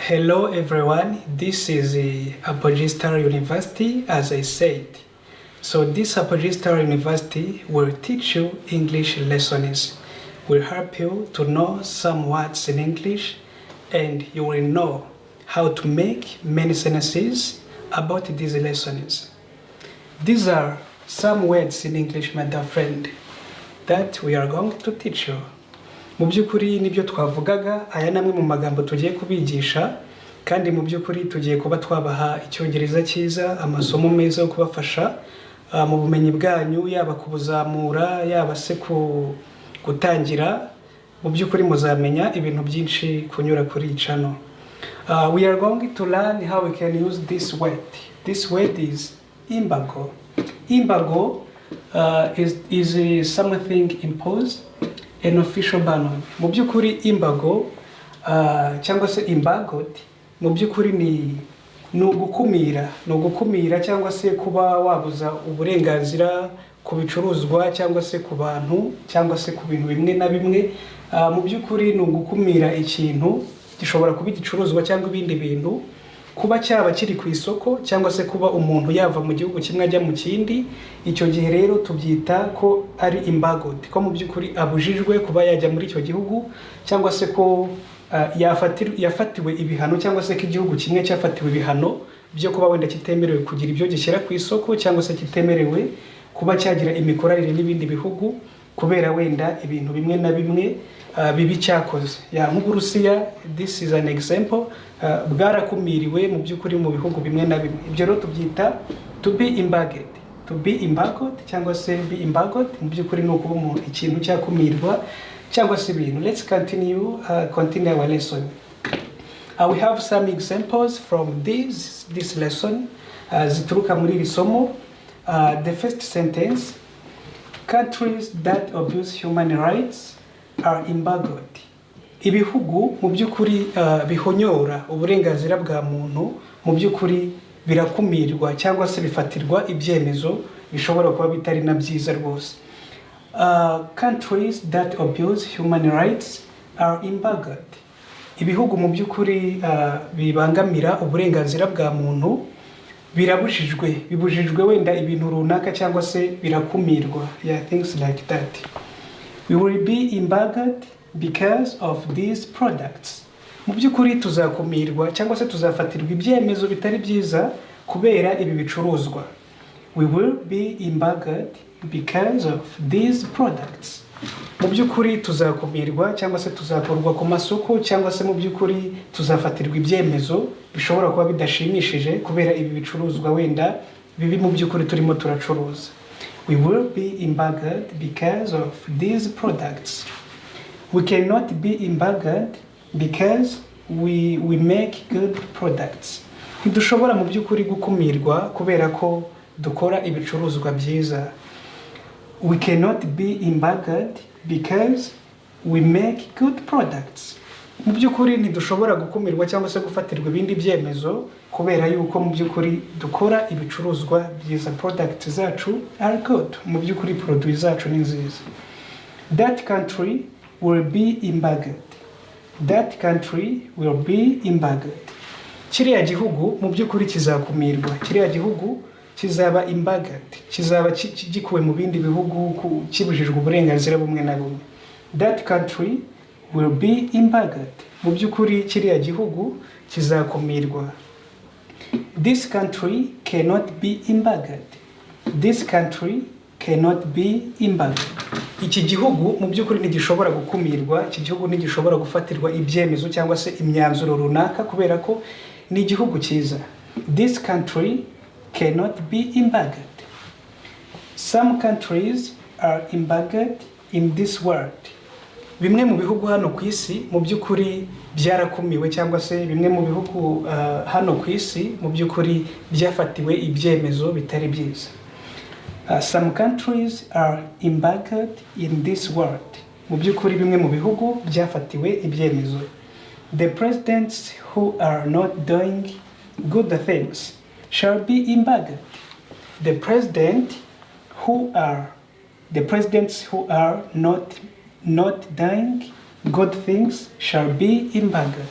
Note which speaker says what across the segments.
Speaker 1: Hello everyone, this is Irijambo University, as I said. So this Irijambo University will teach you English lessons, will help you to know some words in English, and you will know how to make many sentences about these lessons. These are some words in English, my dear friend, that we are going to teach you. Mu by'ukuri nibyo twavugaga, aya namwe mu magambo tugiye kubigisha, kandi mu by'ukuri tugiye kuba twabaha icyongereza cyiza, amasomo meza yo kubafasha mu bumenyi bwanyu, yaba kubuzamura, yaba se gutangira. Mu by'ukuri muzamenya ibintu byinshi kunyura kuri channel. We are going to learn how we can use this word. This word is imbago. Imbago is something imposed, an official ban. Mu by'ukuri imbago cyangwa se imbagot mu by'ukuri ni ugukumira cyangwa se kuba wabuza uburenganzira ku bicuruzwa cyangwa se ku bantu cyangwa se ku bintu bimwe na bimwe. Mu by'ukuri ni ugukumira ikintu gishobora kuba igicuruzwa cyangwa ibindi bintu kuba cyaba kiri ku isoko cyangwa se kuba umuntu yava mu gihugu kimwe ajya mu kindi. Icyo gihe rero tubyita ko ari imbagot, ko mu by'ukuri abujijwe kuba yajya muri icyo gihugu, cyangwa se ko yafatiwe ibihano, cyangwa se ko igihugu kimwe cyafatiwe ibihano byo kuba wenda kitemerewe kugira ibyo gishyira ku isoko, cyangwa se kitemerewe kuba cyagira imikoranire n'ibindi bihugu kubera wenda ibintu bimwe na bimwe bibi cyakoze. Nk'Uburusiya, this is an example, bwarakumiriwe mu by'ukuri mu bihugu bimwe na bimwe. Ibyo rero tubyita to be embargoed. To be embargoed cyangwa se be embargoed mu by'ukuri ni ukuba umuntu ikintu cyakumirwa cyangwa se ibintu. Let's continue our lesson. We have some examples from this lesson zituruka muri iri somo. The first sentence: countries that abuse human rights are embargoed. Ibihugu mu by'ukuri bihonyora uburenganzira bwa muntu mu by'ukuri birakumirwa cyangwa se bifatirwa ibyemezo bishobora kuba bitari na byiza rwose. Countries that abuse human rights are embargoed. Ibihugu mu by'ukuri bibangamira uburenganzira bwa muntu bibujijwe wenda ibintu runaka cyangwa se birakumirwa. Things like that. We will be embargoed because of these products. Mu by'ukuri tuzakumirwa cyangwa se tuzafatirwa ibyemezo bitari byiza kubera ibi bicuruzwa. We will be embargoed because of these products. Mu by'ukuri tuzakumirwa cyangwa se tuzakorwa ku masoko, cyangwa se mu by'ukuri tuzafatirwa ibyemezo bishobora kuba bidashimishije kubera ibi bicuruzwa wenda bibi mu by'ukuri turimo turacuruza. We will be embargoed because of these products. We cannot be embargoed because we make good products. Ntidushobora mu by'ukuri gukumirwa kubera ko dukora ibicuruzwa byiza. We cannot be embargoed because we make good products. Mu by'ukuri ntidushobora gukumirwa cyangwa se gufatirwa ibindi byemezo kubera yuko mu by'ukuri dukora ibicuruzwa byiza. Products zacu are good. Mu by'ukuri produits zacu ni nziza. That country will be embargoed. That country will be embargoed. Kiriya gihugu mu by'ukuri kizakumirwa. Kiriya gihugu kizaba embargoed. Kizaba gikuwe mu bindi bihugu kibujijwe uburenganzira bumwe na bumwe. That country will be embargoed. Mu by'ukuri kiriya gihugu kizakumirwa. This country cannot be embargoed. This country cannot be embargoed. Iki gihugu mu by'ukuri ntigishobora gukumirwa, iki gihugu ntigishobora gufatirwa ibyemezo cyangwa se imyanzuro runaka kubera ko ni igihugu cyiza. This country cannot be embargoed. Some countries are embargoed in this world. Bimwe mu bihugu hano ku isi mu by'ukuri byarakumiwe, cyangwa se bimwe mu bihugu hano ku isi mu by'ukuri byafatiwe ibyemezo bitari byiza. Some countries are embargoed in this world. Mu by'ukuri bimwe mu bihugu byafatiwe ibyemezo. The presidents who are not doing good things shall be embargoed. The president who are the presidents who are not dying, good things shall be embargoed.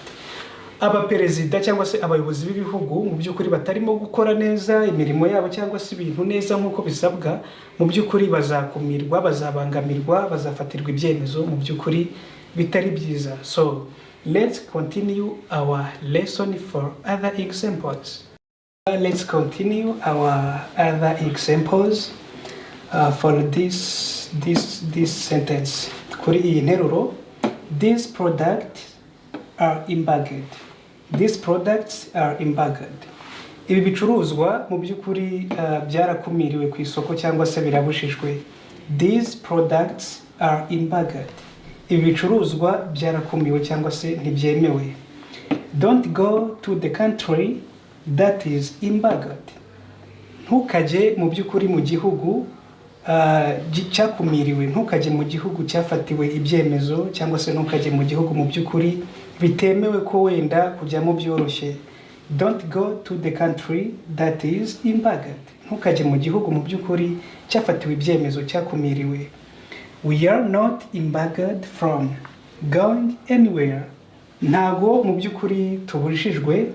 Speaker 1: Abaperezida cyangwa se abayobozi b'ibihugu mu by'ukuri batarimo gukora neza imirimo yabo cyangwa se ibintu neza nk'uko bisabwa, mu by'ukuri bazakumirwa, bazabangamirwa, bazafatirwa ibyemezo mu by'ukuri bitari byiza. So let's continue our lesson for other examples. Let's continue our other examples for this sentence. Kuri iyi nteruro, these products are embargoed. These products are embargoed. Ibi bicuruzwa mu by'ukuri byarakumiriwe ku isoko cyangwa se birabujijwe. These products are embargoed. Ibi bicuruzwa byarakumiwe cyangwa se ntibyemewe. Don't go to the country that is embargoed. Ntukajye mu by'ukuri mu gihugu cyakumiriwe, ntukajye mu gihugu cyafatiwe ibyemezo cyangwa se ntukajye mu gihugu mu by'ukuri bitemewe ko wenda kujyamo byoroshye. Don't go to the country that is embargoed. Ntukajye mu gihugu mu by'ukuri cyafatiwe ibyemezo cyakumiriwe. We are not embargoed from going anywhere. Ntago mu by'ukuri tubujijwe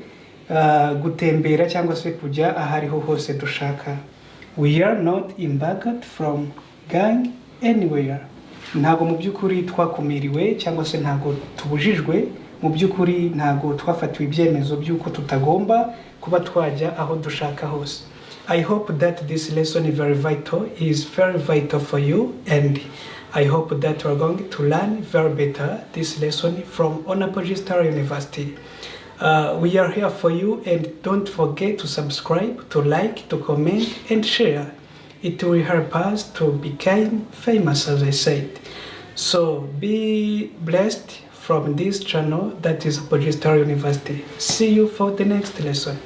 Speaker 1: gutembera cyangwa se kujya ahariho hose dushaka. We are not embargoed from going anywhere. Ntago mu by'ukuri twakumiriwe cyangwa se ntago tubujijwe, mu by'ukuri ntago twafatiwe ibyemezo by'uko tutagomba kuba twajya aho dushaka hose. I hope that this lesson is very vital for you, and I hope that you are going to learn very better this lesson from Udategwa University. We are here for you, and don't forget to subscribe, to like, to comment and share. It will help us to become famous, as I said. So be blessed from this channel that is Udategwa University. See you for the next lesson.